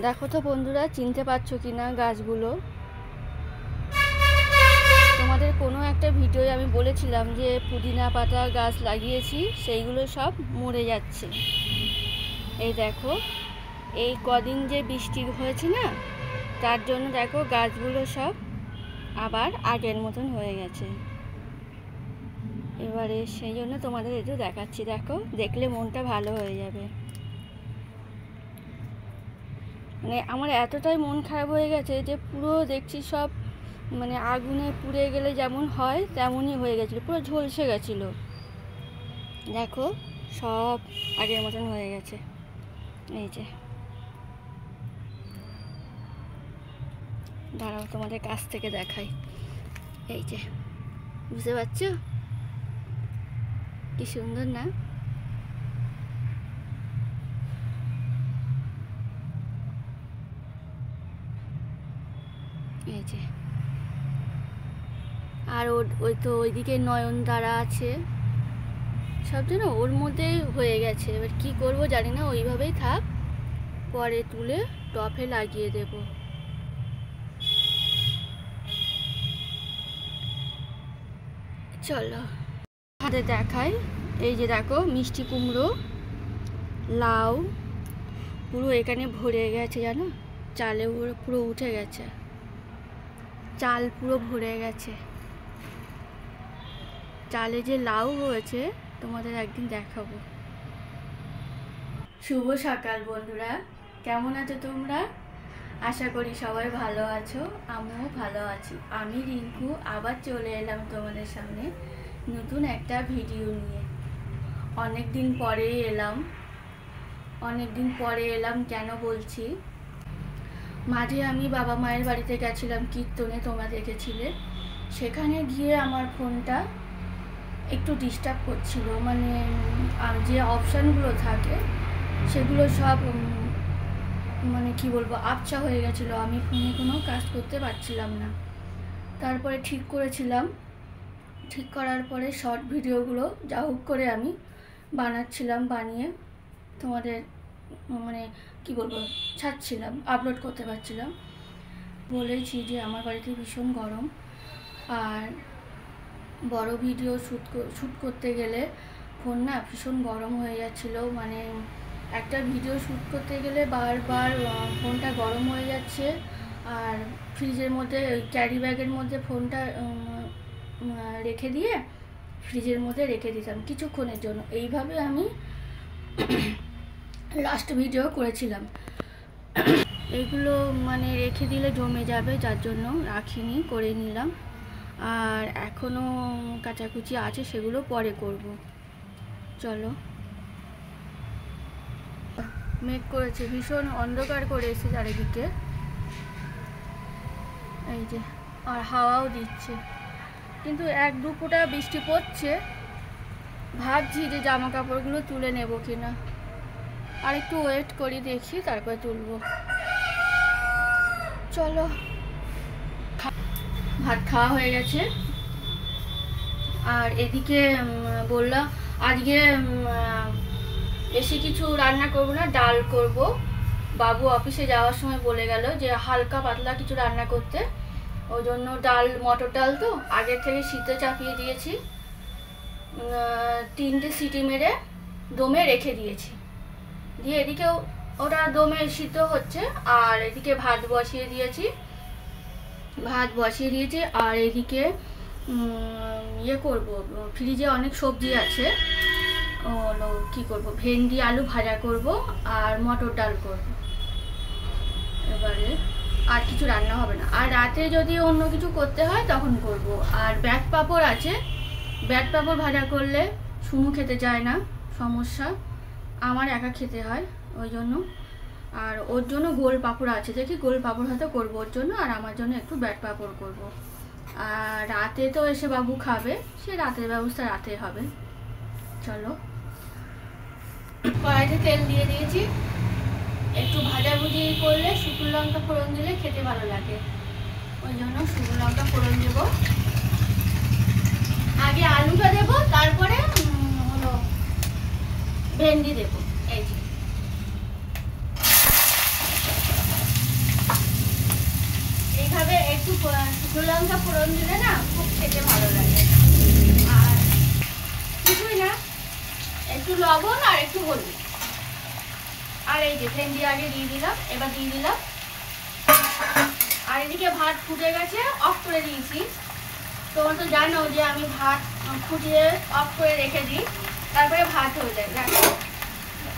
দেখো তো বন্ধুরা, চিনতে পারছো কি না গাছগুলো? তোমাদের কোনো একটা ভিডিওয় আমি বলেছিলাম যে পুদিনা পাতা গাছ লাগিয়েছি, সেইগুলো সব মরে যাচ্ছে। এই দেখো, এই কদিন যে বৃষ্টি হয়েছে না, তার জন্য দেখো গাছগুলো সব আবার আগের মতন হয়ে গেছে। এবারে সেই জন্য তোমাদের একটু দেখাচ্ছি, দেখো, দেখলে মনটা ভালো হয়ে যাবে। মানে আমার এতটাই মন খারাপ হয়ে গেছে যে পুরো দেখছি সব মানে আগুনে পুড়ে গেলে যেমন হয় তেমনই হয়ে গেছিলো, পুরো ঝলসে গেছিলো। দেখো সব আগের মতন হয়ে গেছে। এই যে দাঁড়াও, তোমাদের কাছ থেকে দেখাই। এই যে বুঝতে পারছো কি সুন্দর না? এই যে, আর ওই তো ওইদিকে নয়নতারা আছে, সব যেন ওর মধ্যেই হয়ে গেছে। এবার কি করব জানি না, ওইভাবেই থাক, পরে তুলে টপে লাগিয়ে দেব। চলো হাতে দেখাই। এই যে দেখো, মিষ্টি কুমড়ো, লাউ পুরো এখানে ভরে গেছে, জানো, চালে পুরো উঠে গেছে, চাল পুরো ভরে গেছে। চালে যে লাউ হয়েছে তোমাদের একদিন দেখাবো। শুভ সকাল বন্ধুরা, কেমন আছো তোমরা? আশা করি সবাই ভালো আছো, আমিও ভালো আছি। আমি রিঙ্কু আবার চলে এলাম তোমাদের সামনে নতুন একটা ভিডিও নিয়ে। অনেক দিন পরে এলাম কেন বলছি, মাঝে আমি বাবা মায়ের বাড়িতে গেছিলাম কীর্তনে, তোমরা দেখেছিলে। সেখানে গিয়ে আমার ফোনটা একটু ডিস্টার্ব করছিল, মানে যে অপশানগুলো থাকে সেগুলো সব মানে কি বলবো, আবছা হয়ে গেছিলো। আমি ফোনে কোনো কাজ করতে পারছিলাম না। তারপরে ঠিক করেছিলাম, ঠিক করার পরে শর্ট ভিডিওগুলো যা হোক করে আমি বানাচ্ছিলাম, বানিয়ে তোমাদের মানে কি বলবো ছাড়ছিলাম, আপলোড করতে পারছিলাম। বলেছি যে আমার বাড়িতে ভীষণ গরম, আর বড় ভিডিও শ্যুট করতে গেলে ফোন না ভীষণ গরম হয়ে যাচ্ছিলো। মানে একটা ভিডিও শ্যুট করতে গেলে বারবার ফোনটা গরম হয়ে যাচ্ছে। আর ফ্রিজের মধ্যে, ক্যারি ব্যাগের মধ্যে ফোনটা রেখে দিয়ে ফ্রিজের মধ্যে রেখে দিতাম কিছুক্ষণের জন্য। এইভাবে আমি লাস্ট ভিডিও করেছিলাম। এগুলো মানে রেখে দিলে জমে যাবে, যার জন্য রাখিনি, করে নিলাম। আর এখনও কাচাকুচি আছে, সেগুলো পরে করব। চলো, মেঘ করেছে, ভীষণ অন্ধকার করে এসেছে চারিদিকে। এই যে, আর হাওয়াও দিচ্ছে, কিন্তু এক দু ফোঁটা বৃষ্টি পড়ছে। ভাবছি যে জামা কাপড়গুলো তুলে নেব কিনা, আর একটু ওয়েট করি, দেখি তারপরে তুলব। চলো, ভাত খাওয়া হয়ে গেছে। আর এদিকে বললাম আজকে বেশি কিছু রান্না করব না, ডাল করব। বাবু অফিসে যাওয়ার সময় বলে গেল যে হালকা পাতলা কিছু রান্না করতে, ওই জন্য ডাল, মটর ডাল তো আগের থেকে সিদ্ধ চাপিয়ে দিয়েছি, 3টে সিটি মেরে দমে রেখে দিয়েছি। দিয়ে এদিকেও ওটা দমে সিদ্ধ হচ্ছে, আর এদিকে ভাত বসিয়ে দিয়েছি। আর এদিকে ইয়ে করব, ফ্রিজে অনেক সবজি আছে, হলো কী করব, ভেন্ডি আলু ভাজা করব আর মটর ডাল করব। এবারে আর কিছু রান্না হবে না। আর রাতে যদি অন্য কিছু করতে হয় তখন করব। আর ব্যাট পাঁপড় আছে, ব্যাট পাঁপড় ভাজা করলে সুমু খেতে চায় না, সমস্যা, আমার একা খেতে হয় ওই জন্য। আর ওর জন্য গোল পাঁপড় আছে, দেখি গোল পাঁপড় হয়তো করবো ওর জন্য, আর আমার জন্য একটু ব্যাট পাঁপড় করবো। আর রাতে তো এসে বাবু খাবে, সে রাতের ব্যবস্থা রাতে হবে। চলো, কড়াইতে তেল দিয়ে দিয়েছি, একটু ভাজাভুজি করলে শুকনো লঙ্কা ফোড়ন দিলে খেতে ভালো লাগে, ওই জন্য শুকনো লঙ্কা ফোড়ন দেবো। আগে আলুটা দেবো, তারপরে হলো ভেন্ডি দেবো। এই যে শুকনো লঙ্কা ফোড়ন দিলে না খুব খেতে ভালো লাগে। আর কিছুই না, একটু লবণ আর একটু হলুদ, আর এই যে ভেন্ডি আগে দিয়ে দিলাম, এবার দিয়ে দিলাম। আর এদিকে ভাত ফুটে গেছে, অফ করে দিয়েছি। তোমরা তো জানো যে আমি ভাত ফুটিয়ে অফ করে রেখে দিই, তারপরে ভাত হয়ে যায়। দেখো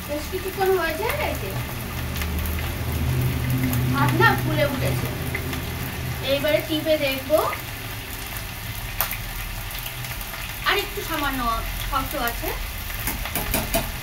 বেশ কিছুক্ষণ হয়েছে, ভাত না ফুলে উঠেছে। এইবারে টিপে দেখবো, আর একটু সামান্য শক্ত আছে।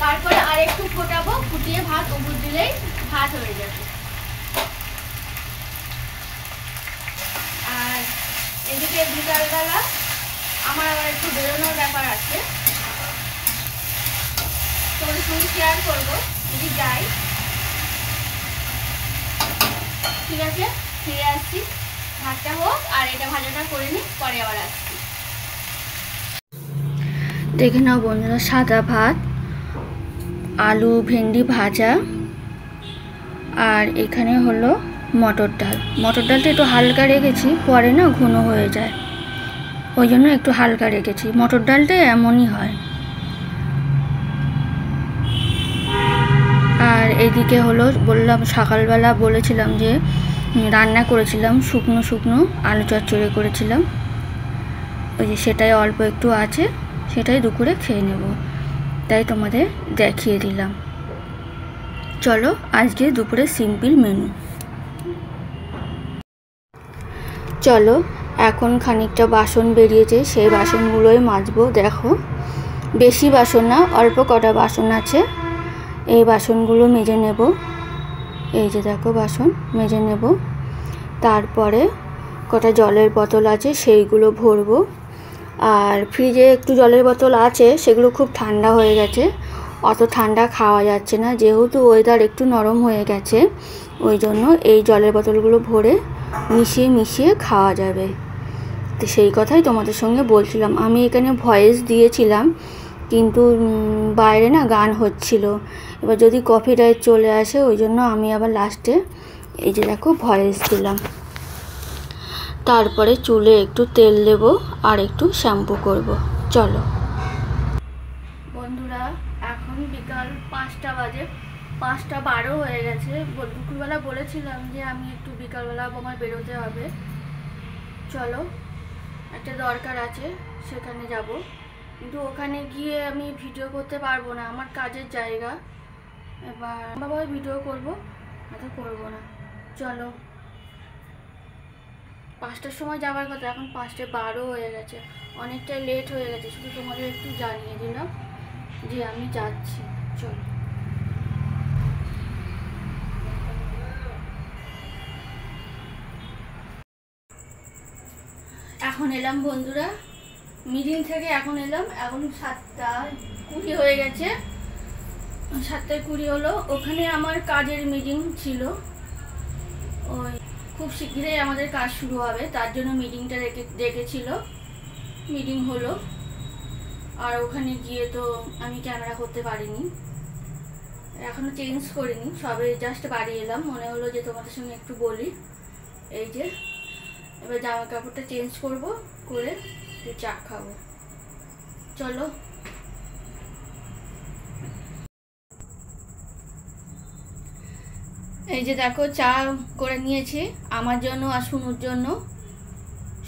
তারপরে আর একটু ফোটাবো, ফুটিয়ে ভাত উপর দিলেই ভাত হয়ে যাবে। আর এদিকে বিকালবেলা আমার আবার একটু বেরোনোর ব্যাপার আছে, তোমাদের সঙ্গে শেয়ার করবো যদি যাই। ঠিক আছে, ফিরে আসছি, ভাতটা হোক আর এটা ভাজাটা করে নিই, পরে আবার আসছি। দেখে নাও বন্ধুরা, সাদা ভাত, আলু ভেন্ডি ভাজা, আর এখানে হলো মটর ডাল। মটর ডালটা একটু হালকা রেখেছি, পরে না ঘন হয়ে যায়, ওই জন্য একটু হালকা রেখেছি। মটর ডালটা এমনই হয়। আর এদিকে হলো বললাম, সকালবেলা বলেছিলাম যে রান্না করেছিলাম শুকনো শুকনো আলু চচ্চড়ি করেছিলাম, ওই যে সেটাই অল্প একটু আছে, সেটাই দুপুরে খেয়ে নেব, তাই তোমাদের দেখিয়ে দিলাম। চলো আজকে দুপুরে সিম্পল মেনু। চলো এখন খানিকটা বাসন বেরিয়েছে, সেই বাসনগুলোই মাজবো। দেখো বেশি বাসন না, অল্প কটা বাসন আছে, এই বাসনগুলো মেজে নেব। এই যে দেখো বাসন মেজে নেব। তারপরে কটা জলের বোতল আছে, সেইগুলো ভরবো। আর ফ্রিজে একটু জলের বোতল আছে, সেগুলো খুব ঠান্ডা হয়ে গেছে, অত ঠান্ডা খাওয়া যাচ্ছে না, যেহেতু ওয়েদার একটু নরম হয়ে গেছে, ওই জন্য এই জলের বোতলগুলো ভরে মিশিয়ে মিশিয়ে খাওয়া যাবে। তো সেই কথাই তোমাদের সঙ্গে বলছিলাম। আমি এখানে ভয়েস দিয়েছিলাম, কিন্তু বাইরে না গান হচ্ছিল, এবার যদি কপিরাইট চলে আসে, ওই জন্য আমি আবার লাস্টে এই যে দেখো ভয়েস দিলাম। তারপরে চুলে একটু তেল দেব আর একটু শ্যাম্পু করব। চলো বন্ধুরা, এখন বিকাল 5টা বাজে, 5:12 হয়ে গেছে। দুপুরবেলা বলেছিলাম যে আমি একটু বিকালবেলা আমার বেরোতে হবে, চলো একটা দরকার আছে, সেখানে যাব। কিন্তু ওখানে গিয়ে আমি ভিডিও করতে পারবো না, আমার কাজের জায়গা, এবার বাবা ভিডিও করবো, এত করবো না। চলো, 5টার সময় যাওয়ার কথা, এখন 5:12 হয়ে গেছে, অনেকটাই লেট হয়ে গেছে। শুধু তোমাদের একটু জানিয়ে দিলাম যে আমি যাচ্ছি। চলো এখন এলাম বন্ধুরা মিটিং থেকে, এখন এলাম, এখন 7:20 হয়ে গেছে, 7:20 হলো। ওখানে আমার কাজের মিটিং ছিল, ওই খুব শীঘ্রই আমাদের কাজ শুরু হবে, তার জন্য মিটিংটা ডেকেছিল, মিটিং হলো। আর ওখানে গিয়ে তো আমি ক্যামেরা করতে পারিনি, এখনও চেঞ্জ করিনি, সবে জাস্ট বাড়ি এলাম, মনে হলো যে তোমাদের সঙ্গে একটু বলি। এই যে এবার জামা কাপড়টা চেঞ্জ করব, করে একটু চা খাবো। চলো এই যে দেখো চা করে নিয়েছি আমার জন্য আর শুনুর জন্য।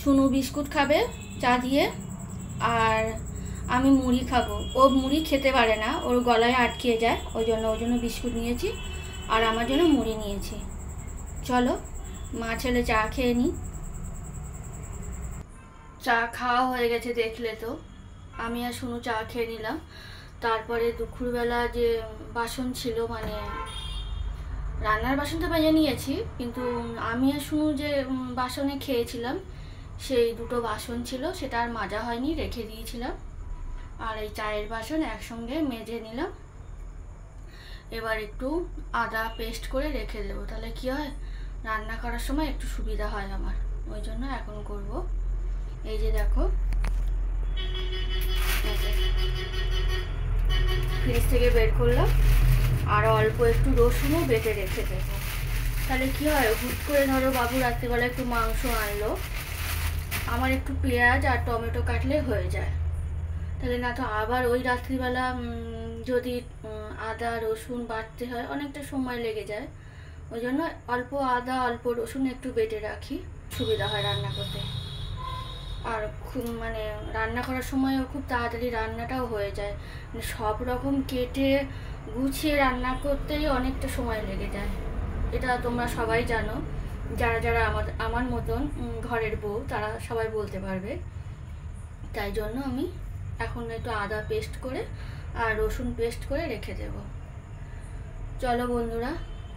শুনু বিস্কুট খাবে চা দিয়ে, আর আমি মুড়ি খাবো। ও মুড়ি খেতে পারে না, ওর গলায় আটকে যায়, ওই জন্য বিস্কুট নিয়েছি, আর আমার জন্য মুড়ি নিয়েছি। চলো মা ছেলে চা খেয়ে নিই। চা খাওয়া হয়ে গেছে দেখলে তো, আমি আর শুনু চা খেয়ে নিলাম। তারপরে দুপুরবেলা যে বাসন ছিল, মানে রান্নার বাসন তো মেজে নিয়েছি, কিন্তু আমি আর শুনু যে বাসনে খেয়েছিলাম, সেই দুটো বাসন ছিল, সেটা আর মাজা হয়নি, রেখে দিয়েছিলাম। আর এই চায়ের বাসন একসঙ্গে মেজে নিলাম। এবার একটু আদা পেস্ট করে রেখে দেবো, তাহলে কি হয়, রান্না করার সময় একটু সুবিধা হয় আমার, ওই জন্য এখন করব। এই যে দেখো ফ্রিজ থেকে বের করলাম, আর অল্প একটু রসুনও বেটে রেখে দেবো, তাহলে কী হয়, হুট করে ধরো বাবু রাত্রিবেলা একটু মাংস আনলো, আমার একটু পেঁয়াজ আর টমেটো কাটলে হয়ে যায়। তাহলে না তো আবার ওই রাত্রিবেলা যদি আদা রসুন বাটতে হয় অনেকটা সময় লেগে যায়। ওই জন্য অল্প আদা অল্প রসুন একটু বেটে রাখি, সুবিধা হয় রান্না করতে। আর খুব মানে রান্না করার সময়ও খুব তাড়াতাড়ি রান্নাটাও হয়ে যায়। মানে সব রকম কেটে গুছিয়ে রান্না করতেই অনেকটা সময় লেগে যায়, এটা তোমরা সবাই জানো। যারা যারা আমার মতন ঘরের বউ তারা সবাই বলতে পারবে। তাই জন্য আমি এখন একটু আদা পেস্ট করে আর রসুন পেস্ট করে রেখে দেব। চলো বন্ধুরা,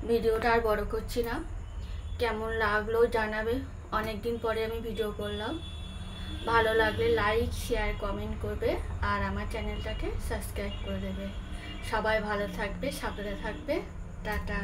ভিডিওটা আর বড় করছি না, কেমন লাগলো জানাবে। অনেক দিন পরে আমি ভিডিও করলাম। ভালো লাগলে লাইক শেয়ার কমেন্ট করবে আর আমার চ্যানেলটাকে সাবস্ক্রাইব করে দেবে। সবাই ভালো থাকবে, সাবধানে থাকবে। টাটা।